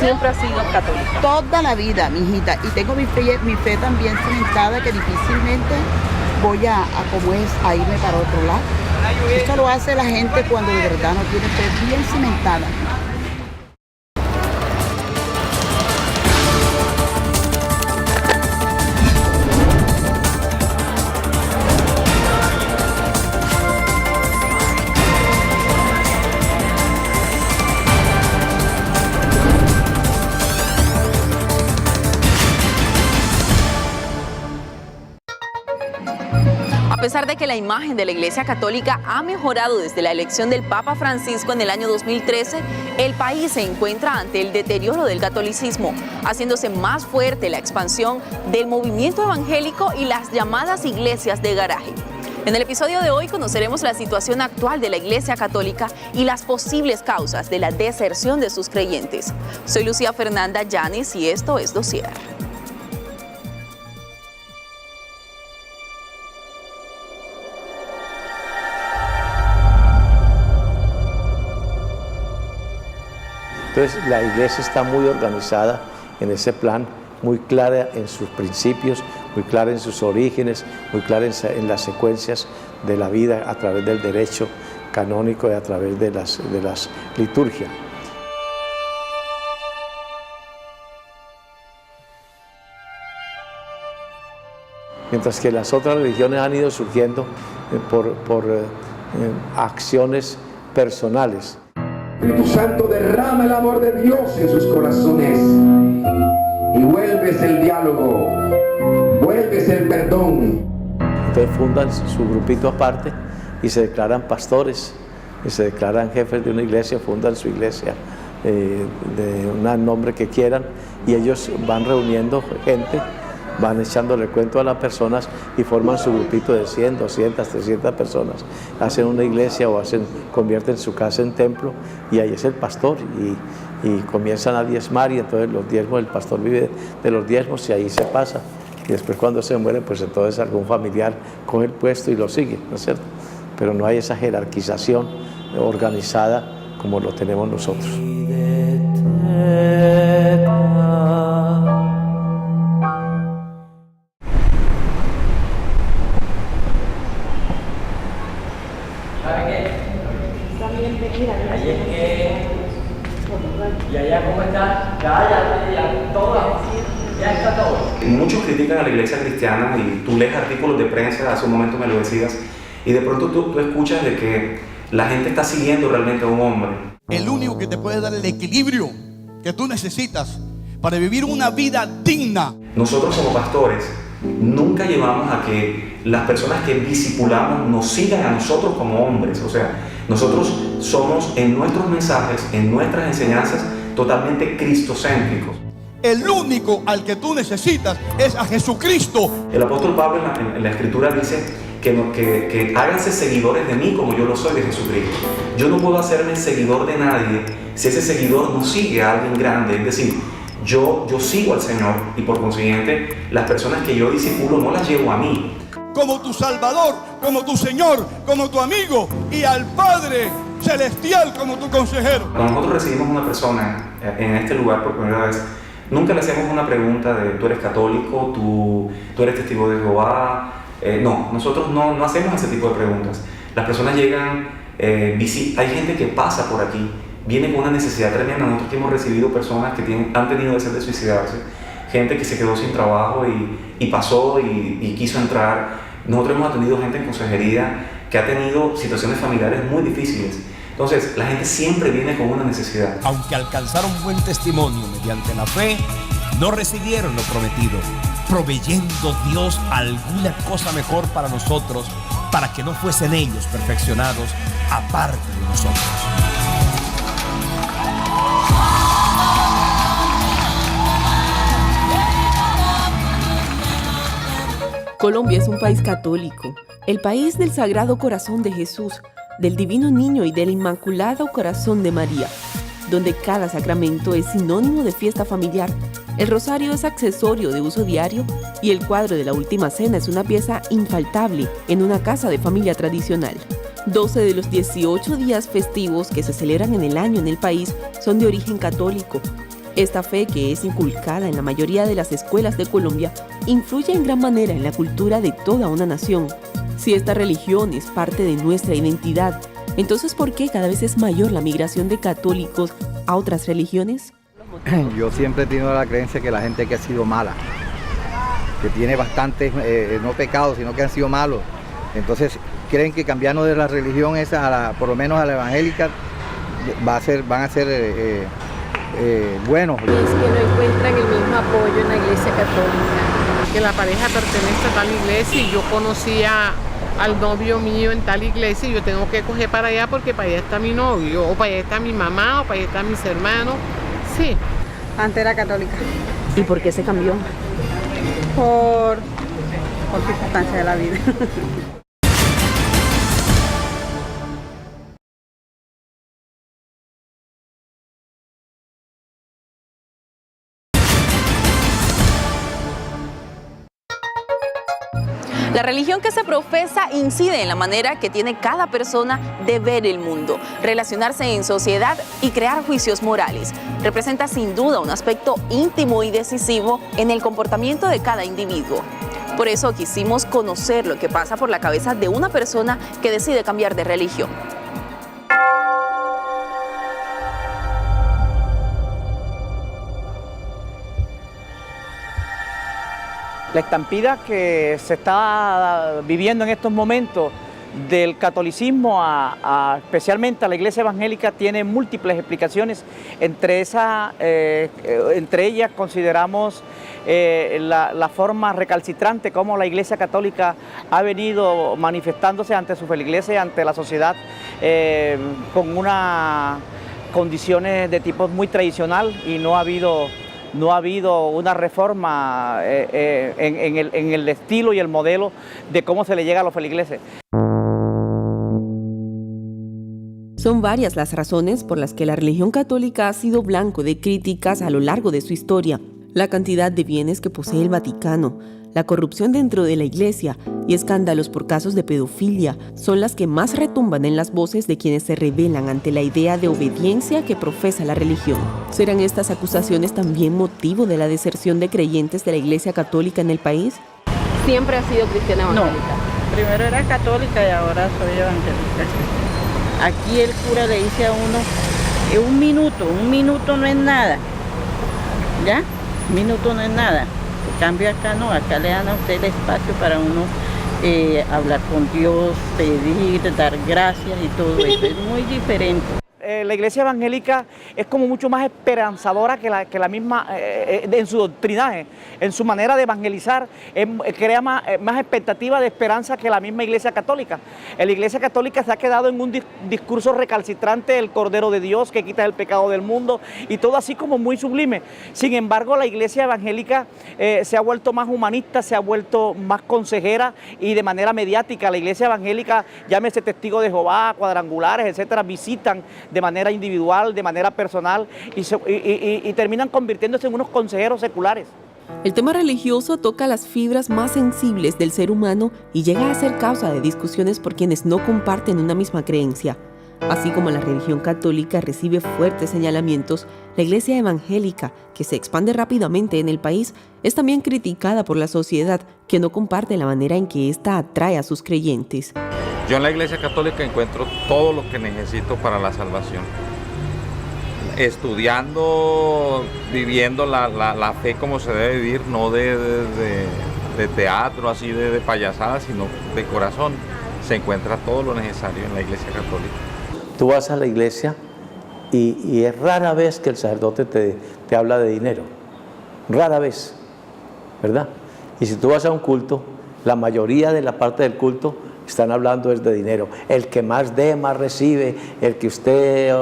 siempre has sido católica? Toda la vida, mi hijita. Y tengo mi fe también cimentada, que difícilmente voy a irme para otro lado. Esto lo hace la gente cuando de verdad no tiene fe bien cimentada. A pesar de que la imagen de la Iglesia Católica ha mejorado desde la elección del Papa Francisco en el año 2013, el país se encuentra ante el deterioro del catolicismo, haciéndose más fuerte la expansión del movimiento evangélico y las llamadas iglesias de garaje. En el episodio de hoy conoceremos la situación actual de la Iglesia Católica y las posibles causas de la deserción de sus creyentes. Soy Lucía Fernanda Llanes y esto es Dossier. Entonces la iglesia está muy organizada en ese plan, muy clara en sus principios, muy clara en sus orígenes, muy clara en las secuencias de la vida a través del derecho canónico y a través de las liturgias. Mientras que las otras religiones han ido surgiendo por acciones personales. Espíritu Santo, derrama el amor de Dios en sus corazones y vuelves el diálogo, vuelves el perdón. Entonces fundan su grupito aparte y se declaran pastores y se declaran jefes de una iglesia, fundan su iglesia de un nombre que quieran y ellos van reuniendo gente, van echándole cuento a las personas y forman su grupito de 100, 200, 300 personas. Hacen una iglesia o convierten su casa en templo y ahí es el pastor y comienzan a diezmar y entonces los diezmos, el pastor vive de los diezmos y ahí se pasa. Y después cuando se muere, pues entonces algún familiar coge el puesto y lo sigue, ¿no es cierto? Pero no hay esa jerarquización organizada como lo tenemos nosotros. ¿Y allá cómo está? Ya, está todo. Muchos critican a la iglesia cristiana y tú lees artículos de prensa, hace un momento me lo decías, y de pronto tú escuchas de que la gente está siguiendo realmente a un hombre. El único que te puede dar el equilibrio que tú necesitas para vivir una vida digna. Nosotros como pastores nunca llevamos a que las personas que discipulamos nos sigan a nosotros como hombres. O sea, nosotros somos en nuestros mensajes, en nuestras enseñanzas, totalmente cristocéntricos. El único al que tú necesitas es a Jesucristo. El apóstol Pablo en la Escritura dice que háganse seguidores de mí como yo lo soy de Jesucristo. Yo no puedo hacerme seguidor de nadie si ese seguidor no sigue a alguien grande. Es decir, yo sigo al Señor y por consiguiente las personas que yo discipulo no las llevo a mí. Como tu Salvador, como tu Señor, como tu amigo y al Padre Celestial como tu consejero. Cuando nosotros recibimos una persona en este lugar por primera vez, nunca le hacemos una pregunta de tú eres católico, tú eres testigo de Jehová. No, nosotros no hacemos ese tipo de preguntas. Las personas llegan, hay gente que pasa por aquí, viene con una necesidad tremenda. Nosotros hemos recibido personas que han tenido deseo de suicidarse, gente que se quedó sin trabajo y pasó y quiso entrar. Nosotros hemos atendido gente en consejería que ha tenido situaciones familiares muy difíciles. Entonces, la gente siempre viene con una necesidad. Aunque alcanzaron buen testimonio mediante la fe, no recibieron lo prometido, proveyendo Dios alguna cosa mejor para nosotros, para que no fuesen ellos perfeccionados aparte de nosotros. Colombia es un país católico, el país del Sagrado Corazón de Jesús, del Divino Niño y del Inmaculado Corazón de María, donde cada sacramento es sinónimo de fiesta familiar, el rosario es accesorio de uso diario y el cuadro de la Última Cena es una pieza infaltable en una casa de familia tradicional. 12 de los 18 días festivos que se celebran en el año en el país son de origen católico. Esta fe, que es inculcada en la mayoría de las escuelas de Colombia, influye en gran manera en la cultura de toda una nación. Si esta religión es parte de nuestra identidad, entonces ¿por qué cada vez es mayor la migración de católicos a otras religiones? Yo siempre he tenido la creencia que la gente que ha sido mala, que tiene bastantes, no pecados, sino que han sido malos. Entonces creen que cambiando de la religión esa, por lo menos a la evangélica, van a ser buenos. Es que no encuentran el mismo apoyo en la iglesia católica. Que la pareja pertenece a tal iglesia y yo conocía al novio mío en tal iglesia y yo tengo que coger para allá porque para allá está mi novio, o para allá está mi mamá, o para allá están mis hermanos. Sí. Antes era católica. ¿Y por qué se cambió? Por circunstancias de la vida. La religión que se profesa incide en la manera que tiene cada persona de ver el mundo, relacionarse en sociedad y crear juicios morales. Representa sin duda un aspecto íntimo y decisivo en el comportamiento de cada individuo. Por eso quisimos conocer lo que pasa por la cabeza de una persona que decide cambiar de religión. La estampida que se está viviendo en estos momentos del catolicismo especialmente a la iglesia evangélica tiene múltiples explicaciones. Entre ellas consideramos la forma recalcitrante como la iglesia católica ha venido manifestándose ante su feligreses, ante la sociedad, con unas condiciones de tipo muy tradicional, y no ha habido una reforma en el estilo y el modelo de cómo se le llega a los feligreses. Son varias las razones por las que la religión católica ha sido blanco de críticas a lo largo de su historia. La cantidad de bienes que posee el Vaticano, la corrupción dentro de la iglesia y escándalos por casos de pedofilia son las que más retumban en las voces de quienes se rebelan ante la idea de obediencia que profesa la religión. ¿Serán estas acusaciones también motivo de la deserción de creyentes de la iglesia católica en el país? ¿Siempre ha sido cristiana evangélica? No, primero era católica y ahora soy evangélica. Aquí el cura le dice a uno, un minuto no es nada, ¿ya? Un minuto no es nada. En cambio acá no, acá le dan a usted el espacio para uno hablar con Dios, pedir, dar gracias y todo eso, es muy diferente. La iglesia evangélica es como mucho más esperanzadora que la misma, en su doctrinaje, en su manera de evangelizar, crea más expectativa de esperanza que la misma iglesia católica. La iglesia católica se ha quedado en un discurso recalcitrante del Cordero de Dios que quita el pecado del mundo y todo así como muy sublime. Sin embargo, la iglesia evangélica se ha vuelto más humanista, se ha vuelto más consejera y de manera mediática. La iglesia evangélica, llámese Testigos de Jehová, Cuadrangulares, etcétera, visitan de manera individual, de manera personal y terminan convirtiéndose en unos consejeros seculares. El tema religioso toca las fibras más sensibles del ser humano y llega a ser causa de discusiones por quienes no comparten una misma creencia. Así como la religión católica recibe fuertes señalamientos, la iglesia evangélica, que se expande rápidamente en el país, es también criticada por la sociedad, que no comparte la manera en que ésta atrae a sus creyentes. Yo en la iglesia católica encuentro todo lo que necesito para la salvación. Estudiando, viviendo la fe como se debe vivir, no de teatro, así de payasada, sino de corazón. Se encuentra todo lo necesario en la iglesia católica. Tú vas a la iglesia y es rara vez que el sacerdote te habla de dinero. Rara vez, ¿verdad? Y si tú vas a un culto, la mayoría de la parte del culto están hablando es de dinero. El que más dé, más recibe. El que usted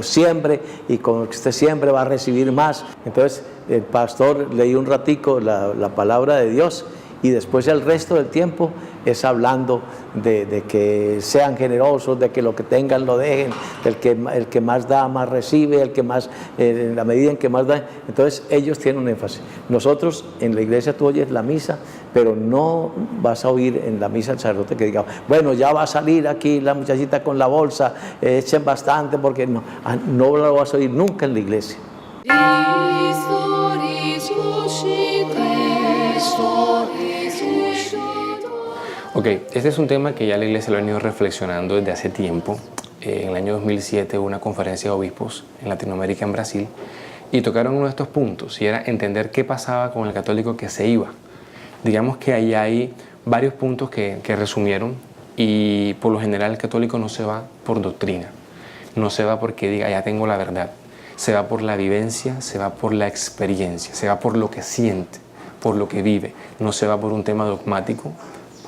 siembre y con el que usted siembre va a recibir más. Entonces el pastor leí un ratico la palabra de Dios y después el resto del tiempo es hablando de que sean generosos, de que lo que tengan lo dejen, el que más da, más recibe, el que más, en la medida en que más da. Entonces ellos tienen un énfasis. Nosotros en la iglesia tú oyes la misa, pero no vas a oír en la misa el sacerdote que diga, bueno, ya va a salir aquí la muchachita con la bolsa, echen bastante, porque no lo vas a oír nunca en la iglesia. Ok, este es un tema que ya la Iglesia lo ha venido reflexionando desde hace tiempo. En el año 2007 hubo una conferencia de obispos en Latinoamérica, en Brasil, y tocaron uno de estos puntos, y era entender qué pasaba con el católico que se iba. Digamos que ahí hay varios puntos que resumieron, y por lo general el católico no se va por doctrina, no se va porque diga ya tengo la verdad, se va por la vivencia, se va por la experiencia, se va por lo que siente, por lo que vive, no se va por un tema dogmático,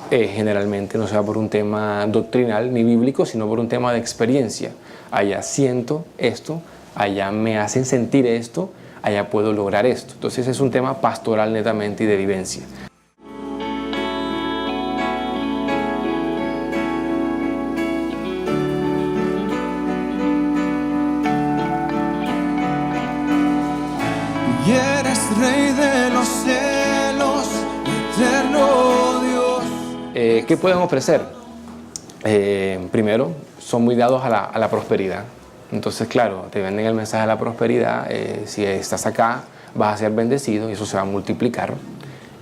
generalmente no se va por un tema doctrinal ni bíblico, sino por un tema de experiencia. Allá siento esto, allá me hacen sentir esto, allá puedo lograr esto. Entonces es un tema pastoral netamente y de vivencia. Y eres Rey de los cielos, eterno Dios. ¿Qué pueden ofrecer? Primero, son muy dados a la prosperidad. Entonces, claro, te venden el mensaje de la prosperidad. Si estás acá, vas a ser bendecido y eso se va a multiplicar.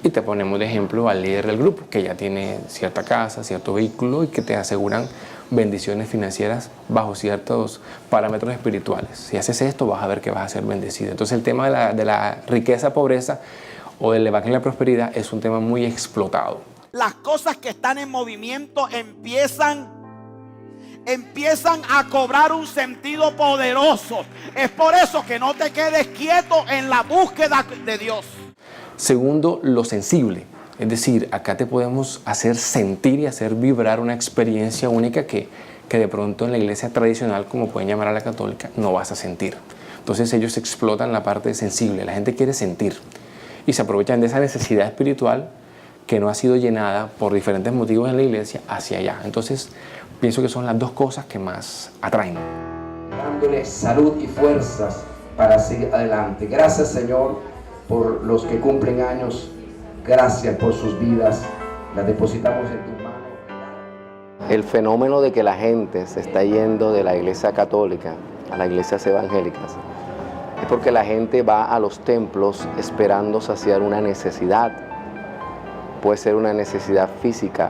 Y te ponemos de ejemplo al líder del grupo, que ya tiene cierta casa, cierto vehículo y que te aseguran bendiciones financieras bajo ciertos parámetros espirituales. Si haces esto, vas a ver que vas a ser bendecido. Entonces, el tema de la riqueza, pobreza o del evangelio de la prosperidad es un tema muy explotado. Las cosas que están en movimiento empiezan a cobrar un sentido poderoso. Es por eso que no te quedes quieto en la búsqueda de Dios. Segundo, lo sensible. Es decir, acá te podemos hacer sentir y hacer vibrar una experiencia única que de pronto en la iglesia tradicional, como pueden llamar a la católica, no vas a sentir. Entonces ellos explotan la parte sensible. La gente quiere sentir y se aprovechan de esa necesidad espiritual que no ha sido llenada por diferentes motivos en la iglesia hacia allá. Entonces, pienso que son las dos cosas que más atraen. Dándole salud y fuerzas para seguir adelante. Gracias, Señor, por los que cumplen años. Gracias por sus vidas. Las depositamos en tus manos. El fenómeno de que la gente se está yendo de la iglesia católica a las iglesias evangélicas es porque la gente va a los templos esperando saciar una necesidad. Puede ser una necesidad física,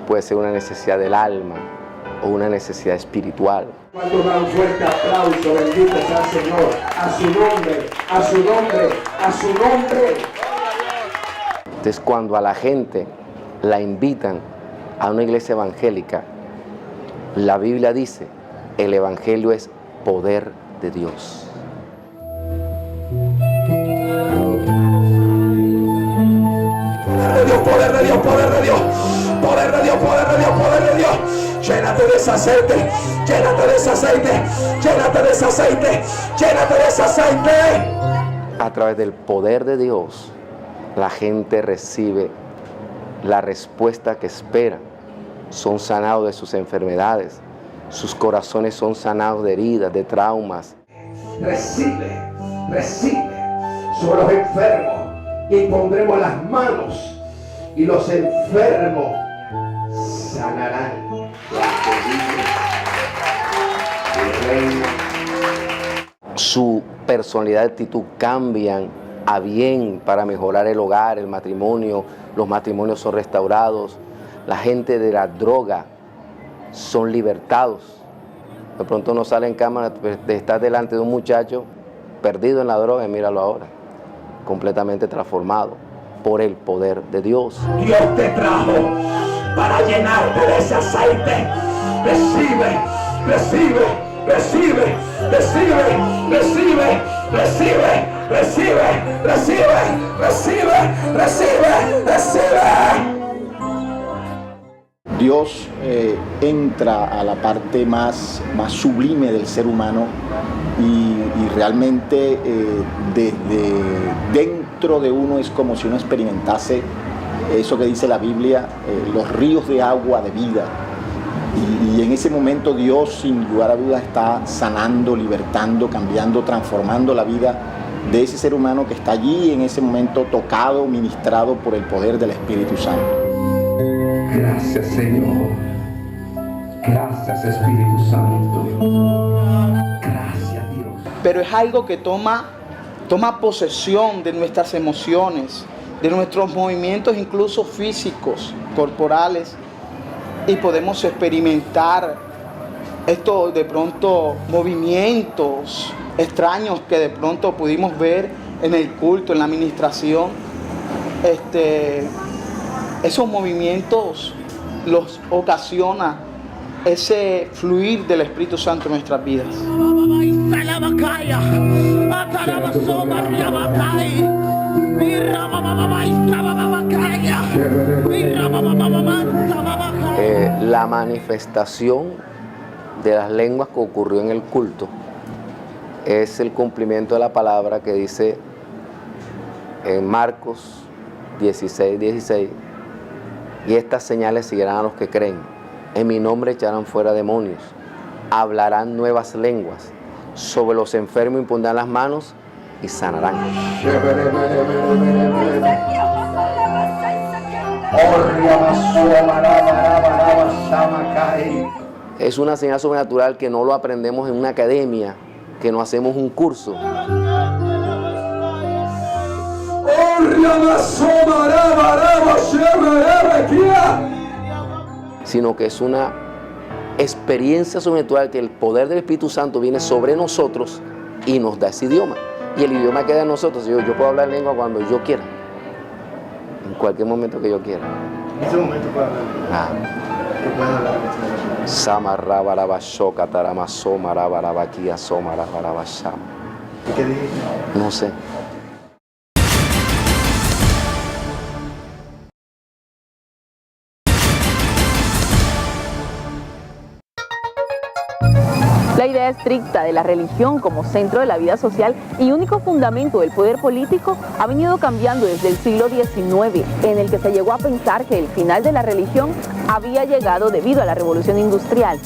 puede ser una necesidad del alma o una necesidad espiritual. Cuando da un fuerte aplauso, bendito sea el Señor, a su nombre, a su nombre, a su nombre. Entonces, cuando a la gente la invitan a una iglesia evangélica, la Biblia dice, el evangelio es poder de Dios. Poder de Dios, poder de Dios, poder de Dios, poder de Dios, poder de Dios. Llénate de ese aceite, llénate de ese aceite, llénate de ese aceite, llénate de ese aceite. A través del poder de Dios, la gente recibe la respuesta que espera. Son sanados de sus enfermedades, sus corazones son sanados de heridas, de traumas. Recibe, recibe sobre los enfermos y pondremos las manos y los enfermos sanarán. Su personalidad y actitud cambian a bien para mejorar el hogar, el matrimonio. Los matrimonios son restaurados. La gente de la droga son libertados. De pronto no sale en cámara de estar delante de un muchacho perdido en la droga y míralo ahora, completamente transformado por el poder de Dios. Dios te trajo para llenarte de ese aceite. Recibe, recibe, recibe, recibe, recibe, recibe, recibe, recibe, recibe, recibe, recibe. Dios entra a la parte más sublime del ser humano y realmente desde dentro de uno es como si uno experimentase eso que dice la Biblia, los ríos de agua de vida. Y en ese momento Dios, sin lugar a dudas, está sanando, libertando, cambiando, transformando la vida de ese ser humano que está allí en ese momento tocado, ministrado por el poder del Espíritu Santo. Gracias, Señor. Gracias, Espíritu Santo. Gracias, Dios. pero es algo que toma posesión de nuestras emociones, de nuestros movimientos incluso físicos, corporales, y podemos experimentar esto de pronto, movimientos extraños que de pronto pudimos ver en el culto, en la administración. Esos movimientos los ocasiona ese fluir del Espíritu Santo en nuestras vidas. La manifestación de las lenguas que ocurrió en el culto es el cumplimiento de la palabra que dice en Marcos 16:16, y estas señales seguirán a los que creen. En mi nombre echarán fuera demonios, hablarán nuevas lenguas, sobre los enfermos impondrán las manos y sanarán. Es una señal sobrenatural que no lo aprendemos en una academia, que no hacemos un curso. Sino que es una experiencia sobrenatural que el poder del Espíritu Santo viene sobre nosotros y nos da ese idioma. Y el idioma queda en nosotros. Yo puedo hablar lengua cuando yo quiera, en cualquier momento que yo quiera. En ese momento puedo hablar. ¿Qué puedes hablar? Samarrabarabashoka taramasomarabarabakia somarabarabashama. ¿Y qué dijiste? No sé. La idea estricta de la religión como centro de la vida social y único fundamento del poder político ha venido cambiando desde el siglo XIX, en el que se llegó a pensar que el final de la religión había llegado debido a la revolución industrial.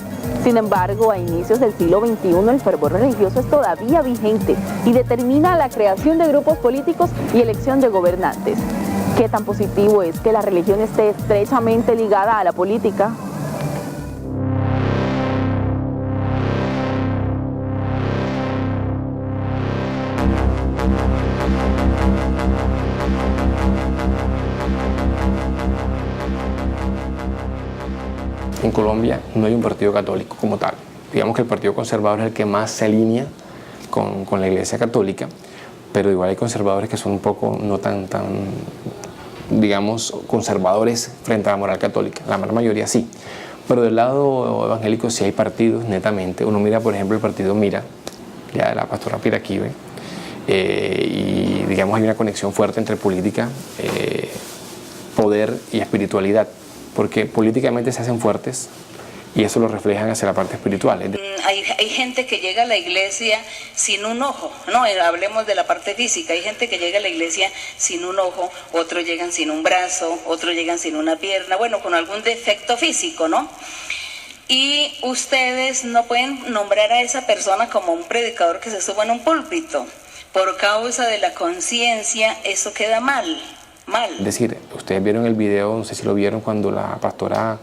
Sin embargo, a inicios del siglo XXI el fervor religioso es todavía vigente y determina la creación de grupos políticos y elección de gobernantes. ¿Qué tan positivo es que la religión esté estrechamente ligada a la política? En Colombia no hay un partido católico como tal. Digamos que el Partido Conservador es el que más se alinea con la Iglesia Católica, pero igual hay conservadores que son un poco no tan digamos, conservadores frente a la moral católica. La gran mayoría sí. Pero del lado evangélico sí hay partidos, netamente. Uno mira, por ejemplo, el partido Mira, ya de la pastora Piraquive, y digamos hay una conexión fuerte entre política, poder y espiritualidad, porque políticamente se hacen fuertes y eso lo reflejan hacia la parte espiritual. Hay gente que llega a la iglesia sin un ojo, no, hablemos de la parte física. Hay gente que llega a la iglesia sin un ojo, otros llegan sin un brazo, otros llegan sin una pierna, bueno, con algún defecto físico, ¿no? Y ustedes no pueden nombrar a esa persona como un predicador que se suba en un púlpito. Por causa de la conciencia, eso queda mal. Es decir, ustedes vieron el video, no sé si lo vieron, cuando la pastora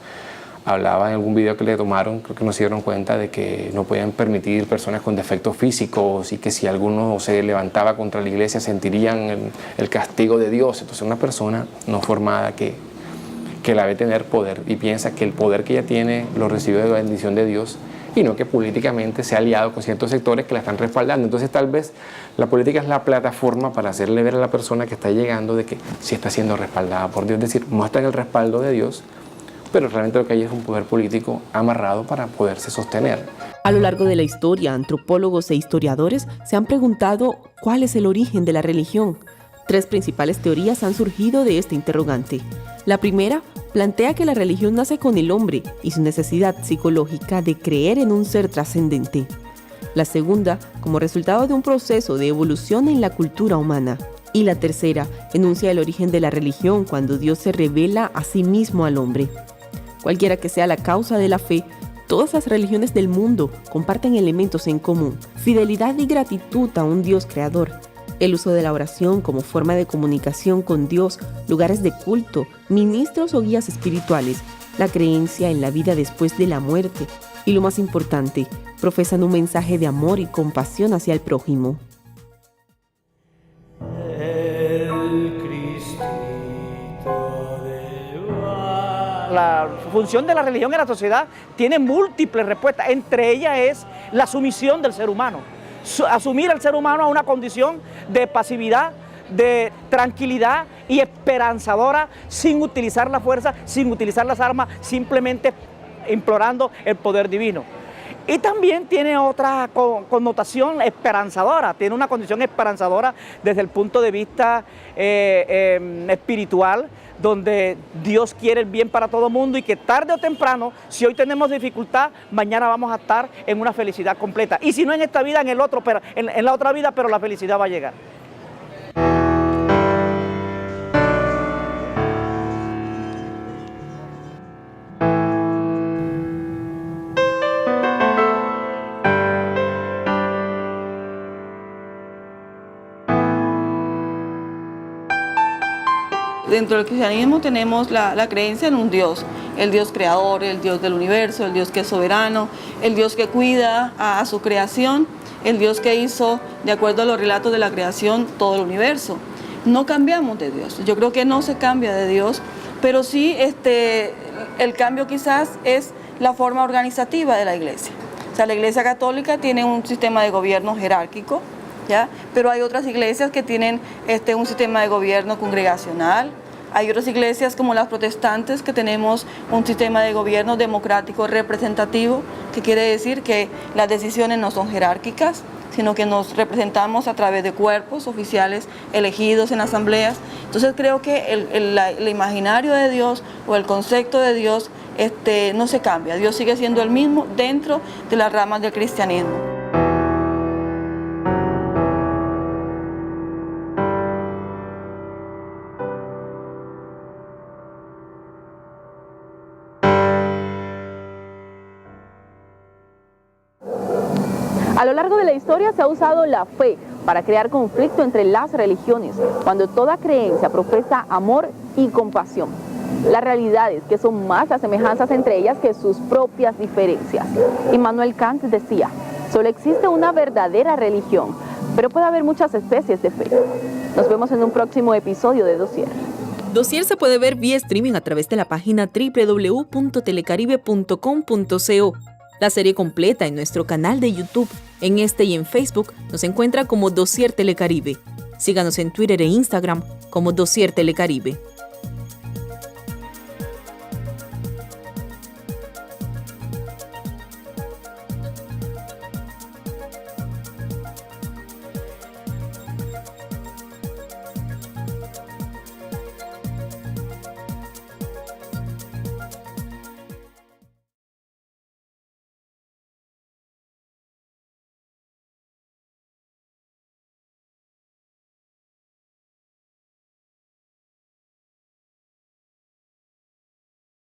hablaba en algún video que le tomaron, creo que no se dieron cuenta de que no podían permitir personas con defectos físicos y que si alguno se levantaba contra la iglesia sentirían el castigo de Dios. Entonces una persona no formada que la debe tener poder y piensa que el poder que ella tiene lo recibe de la bendición de Dios y no que políticamente se ha aliado con ciertos sectores que la están respaldando. Entonces tal vez la política es la plataforma para hacerle ver a la persona que está llegando de que sí está siendo respaldada por Dios, es decir, muestran el respaldo de Dios, pero realmente lo que hay es un poder político amarrado para poderse sostener. A lo largo de la historia, antropólogos e historiadores se han preguntado cuál es el origen de la religión. 3 principales teorías han surgido de este interrogante. La primera plantea que la religión nace con el hombre y su necesidad psicológica de creer en un ser trascendente. La segunda, como resultado de un proceso de evolución en la cultura humana. Y la tercera, enuncia el origen de la religión cuando Dios se revela a sí mismo al hombre. Cualquiera que sea la causa de la fe, todas las religiones del mundo comparten elementos en común: fidelidad y gratitud a un Dios creador, el uso de la oración como forma de comunicación con Dios, lugares de culto, ministros o guías espirituales, la creencia en la vida después de la muerte y, lo más importante, profesan un mensaje de amor y compasión hacia el prójimo. La función de la religión en la sociedad tiene múltiples respuestas, entre ellas es la sumisión del ser humano, asumir al ser humano a una condición de pasividad, de tranquilidad y esperanzadora, sin utilizar la fuerza, sin utilizar las armas, simplemente implorando el poder divino. Y también tiene otra connotación esperanzadora, tiene una condición esperanzadora desde el punto de vista espiritual, donde Dios quiere el bien para todo el mundo y que tarde o temprano, si hoy tenemos dificultad, mañana vamos a estar en una felicidad completa. Y si no en esta vida, en la otra vida, pero la felicidad va a llegar. Dentro del cristianismo tenemos la creencia en un Dios, el Dios creador, el Dios del universo, el Dios que es soberano, el Dios que cuida a su creación, el Dios que hizo, de acuerdo a los relatos de la creación, todo el universo. No cambiamos de Dios, yo creo que no se cambia de Dios, pero sí el cambio quizás es la forma organizativa de la iglesia. O sea, la iglesia católica tiene un sistema de gobierno jerárquico, ¿ya? Pero hay otras iglesias que tienen un sistema de gobierno congregacional. Hay otras iglesias como las protestantes que tenemos un sistema de gobierno democrático representativo, que quiere decir que las decisiones no son jerárquicas, sino que nos representamos a través de cuerpos oficiales elegidos en asambleas. Entonces creo que el imaginario de Dios o el concepto de Dios no se cambia. Dios sigue siendo el mismo dentro de las ramas del cristianismo. A lo largo de la historia se ha usado la fe para crear conflicto entre las religiones, cuando toda creencia profesa amor y compasión. La realidad es que son más las semejanzas entre ellas que sus propias diferencias. Immanuel Kant decía, solo existe una verdadera religión, pero puede haber muchas especies de fe. Nos vemos en un próximo episodio de Dossier. Dossier se puede ver vía streaming a través de la página www.telecaribe.com.co. La serie completa en nuestro canal de YouTube, en y en Facebook nos encuentra como Dossier Telecaribe. Síganos en Twitter e Instagram como Dossier Telecaribe.